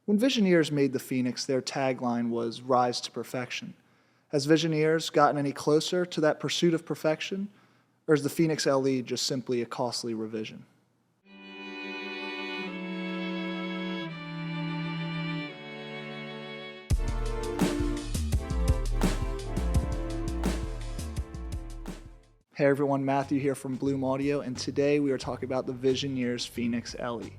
When Visioneers made the Phonix, their tagline was "Rise to Perfection." Has Visioneers gotten any closer to that pursuit of perfection, or is the Phonix LE just simply a costly revision? Hey everyone, Matthew here from Bloom Audio, and today we are talking about the Visioneers Phonix LE.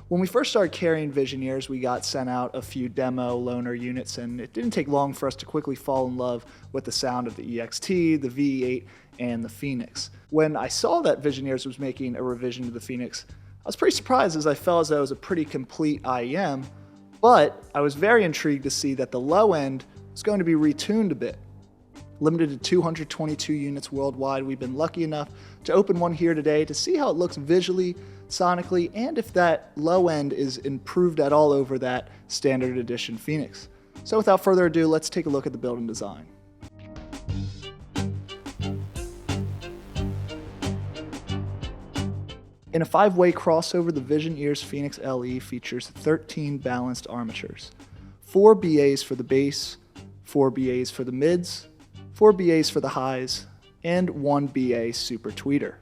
When we first started carrying Visioneers, we got sent out a few demo loaner units, and it didn't take long for us to quickly fall in love with the sound of the EXT, the VE8, and the Phonix. When I saw that Visioneers was making a revision to the Phonix, I was pretty surprised as I felt as though it was a pretty complete IEM, but I was very intrigued to see that the low end was going to be retuned a bit. Limited to 222 units worldwide, we've been lucky enough to open one here today to see how it looks visually, sonically, and if that low end is improved at all over that standard edition Phonix. So without further ado, let's take a look at the build and design. In a 5-way crossover, the Visioneers Phonix LE features 13 balanced armatures, 4 BAs for the bass, 4 BAs for the mids, 4 BAs for the highs, and 1 BA super tweeter.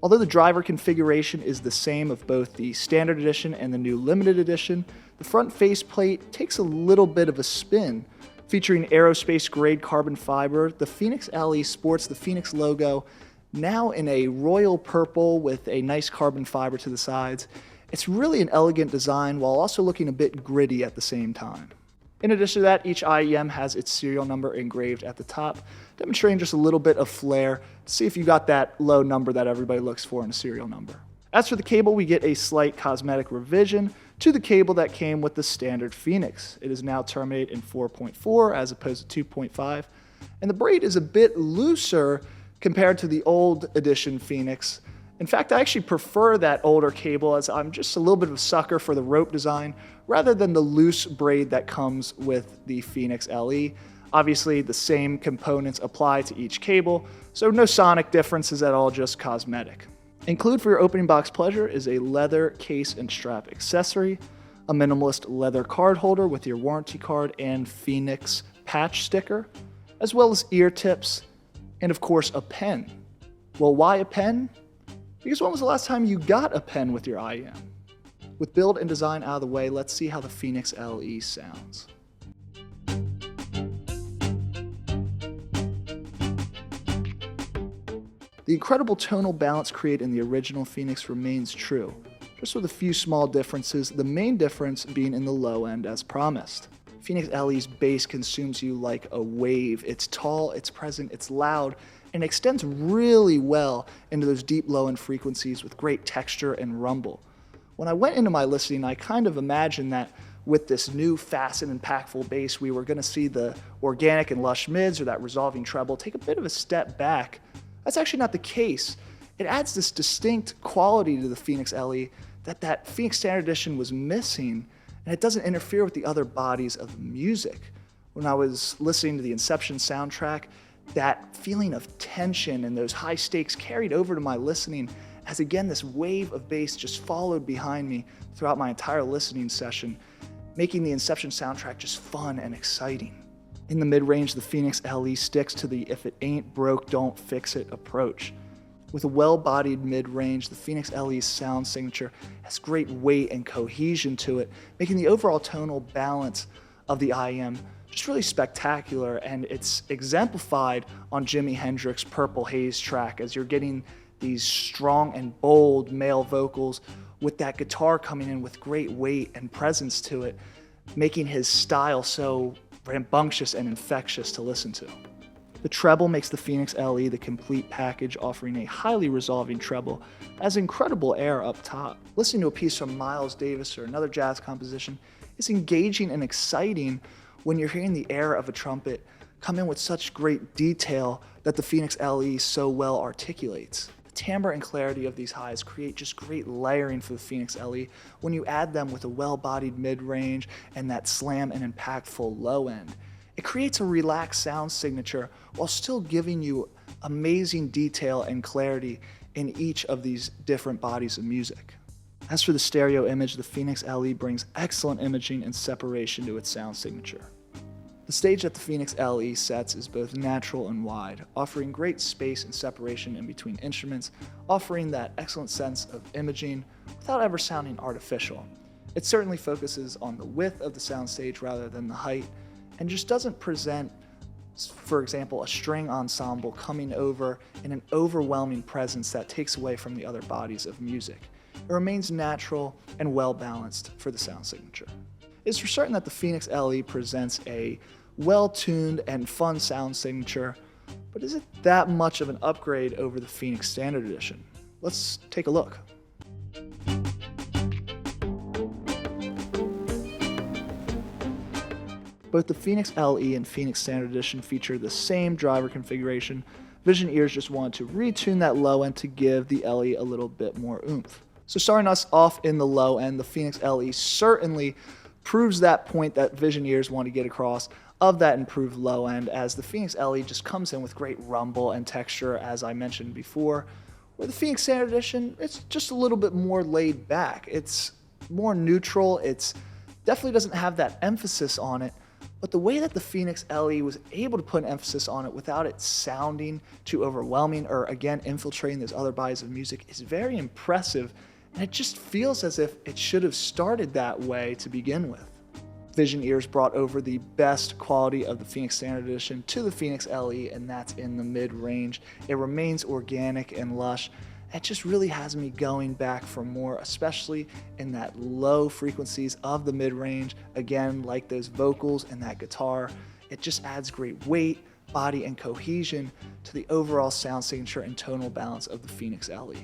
Although the driver configuration is the same of both the standard edition and the new limited edition, the front faceplate takes a little bit of a spin. Featuring aerospace grade carbon fiber, the Phonix LE sports the Phonix logo now in a royal purple with a nice carbon fiber to the sides. It's really an elegant design while also looking a bit gritty at the same time. In addition to that, each IEM has its serial number engraved at the top, demonstrating just a little bit of flair to see if you got that low number that everybody looks for in a serial number. As for the cable, we get a slight cosmetic revision to the cable that came with the standard Phonix. It is now terminated in 4.4 as opposed to 2.5, and the braid is a bit looser compared to the old edition Phonix. In fact, I actually prefer that older cable as I'm just a little bit of a sucker for the rope design rather than the loose braid that comes with the Phonix LE. Obviously, the same components apply to each cable, so no sonic differences at all, just cosmetic. Include for your opening box pleasure is a leather case and strap accessory, a minimalist leather card holder with your warranty card and Phonix patch sticker, as well as ear tips, and of course a pen. Well, why a pen? Because when was the last time you got a pen with your IEM? With build and design out of the way, let's see how the Phonix LE sounds. The incredible tonal balance created in the original Phonix remains true, just with a few small differences, the main difference being in the low end as promised. Phonix LE's bass consumes you like a wave. It's tall, it's present, it's loud, and extends really well into those deep low-end frequencies with great texture and rumble. When I went into my listening, I kind of imagined that with this new fast and impactful bass, we were going to see the organic and lush mids or that resolving treble take a bit of a step back. That's actually not the case. It adds this distinct quality to the Phonix LE that Phonix Standard Edition was missing, and it doesn't interfere with the other bodies of the music. When I was listening to the Inception soundtrack, that feeling of tension and those high stakes carried over to my listening as again this wave of bass just followed behind me throughout my entire listening session, making the Inception soundtrack just fun and exciting. In the mid-range, the Phonix LE sticks to the if it ain't broke, don't fix it approach. With a well-bodied mid-range, the Phonix LE's sound signature has great weight and cohesion to it, making the overall tonal balance of the IEM just really spectacular, and it's exemplified on Jimi Hendrix's Purple Haze track as you're getting these strong and bold male vocals with that guitar coming in with great weight and presence to it, making his style so rambunctious and infectious to listen to. The treble makes the Phonix LE the complete package, offering a highly resolving treble that has incredible air up top. Listening to a piece from Miles Davis or another jazz composition is engaging and exciting when you're hearing the air of a trumpet come in with such great detail that the Phonix LE so well articulates. The timbre and clarity of these highs create just great layering for the Phonix LE when you add them with a well-bodied mid-range and that slam and impactful low end. It creates a relaxed sound signature while still giving you amazing detail and clarity in each of these different bodies of music. As for the stereo image, the Phonix LE brings excellent imaging and separation to its sound signature. The stage that the Phonix LE sets is both natural and wide, offering great space and separation in between instruments, offering that excellent sense of imaging without ever sounding artificial. It certainly focuses on the width of the soundstage rather than the height, and just doesn't present, for example, a string ensemble coming over in an overwhelming presence that takes away from the other bodies of music. It remains natural and well balanced for the sound signature. It's for certain that the Phonix LE presents a well-tuned and fun sound signature, but is it that much of an upgrade over the Phonix Standard Edition? Let's take a look. Both the Phonix LE and Phonix Standard Edition feature the same driver configuration. Vision Ears just wanted to retune that low end to give the LE a little bit more oomph. So starting us off in the low end, the Phonix LE certainly proves that point that Vision Ears want to get across of that improved low end, as the Phonix LE just comes in with great rumble and texture, as I mentioned before. Where the Phonix Standard Edition, it's just a little bit more laid back. It's more neutral. It's definitely doesn't have that emphasis on it. But the way that the Phonix LE was able to put an emphasis on it without it sounding too overwhelming or, again, infiltrating those other bodies of music is very impressive, and it just feels as if it should have started that way to begin with. Vision Ears brought over the best quality of the Phonix Standard Edition to the Phonix LE, and that's in the mid-range. It remains organic and lush. It just really has me going back for more, especially in that low frequencies of the mid-range. Again, like those vocals and that guitar, it just adds great weight, body, and cohesion to the overall sound signature and tonal balance of the Phonix LE.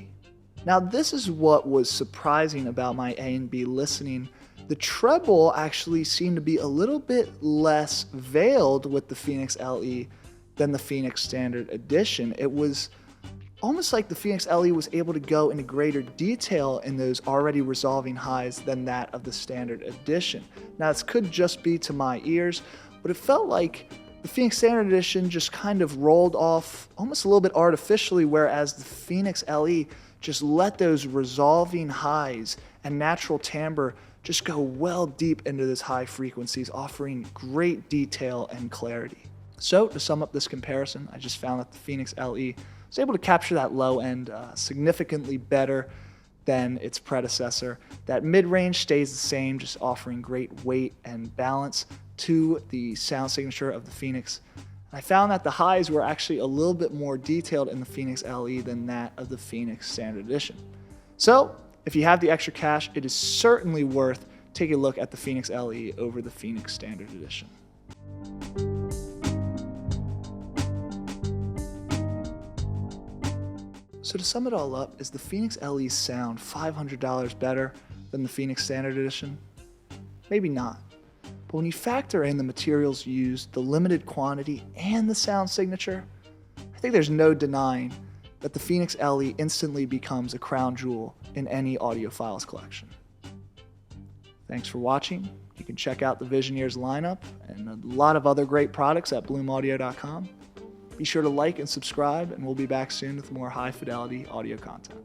Now, this is what was surprising about my A and B listening. The treble actually seemed to be a little bit less veiled with the Phonix LE than the Phonix Standard Edition. It was almost like the Phonix LE was able to go into greater detail in those already resolving highs than that of the Standard Edition. Now, this could just be to my ears, but it felt like the Phonix Standard Edition just kind of rolled off almost a little bit artificially, whereas the Phonix LE just let those resolving highs and natural timbre just go well deep into those high frequencies, offering great detail and clarity. So to sum up this comparison, I just found that the Phonix LE was able to capture that low end significantly better than its predecessor. That mid-range stays the same, just offering great weight and balance to the sound signature of the Phonix. I found that the highs were actually a little bit more detailed in the Phonix LE than that of the Phonix Standard Edition. So if you have the extra cash, it is certainly worth taking a look at the Phonix LE over the Phonix Standard Edition. So to sum it all up, is the Phonix LE's sound $500 better than the Phonix Standard Edition? Maybe not. But when you factor in the materials used, the limited quantity, and the sound signature, I think there's no denying that the Phonix LE instantly becomes a crown jewel in any audiophile's collection. Thanks for watching. You can check out the Vision Ears lineup and a lot of other great products at bloomaudio.com. Be sure to like and subscribe, and we'll be back soon with more high-fidelity audio content.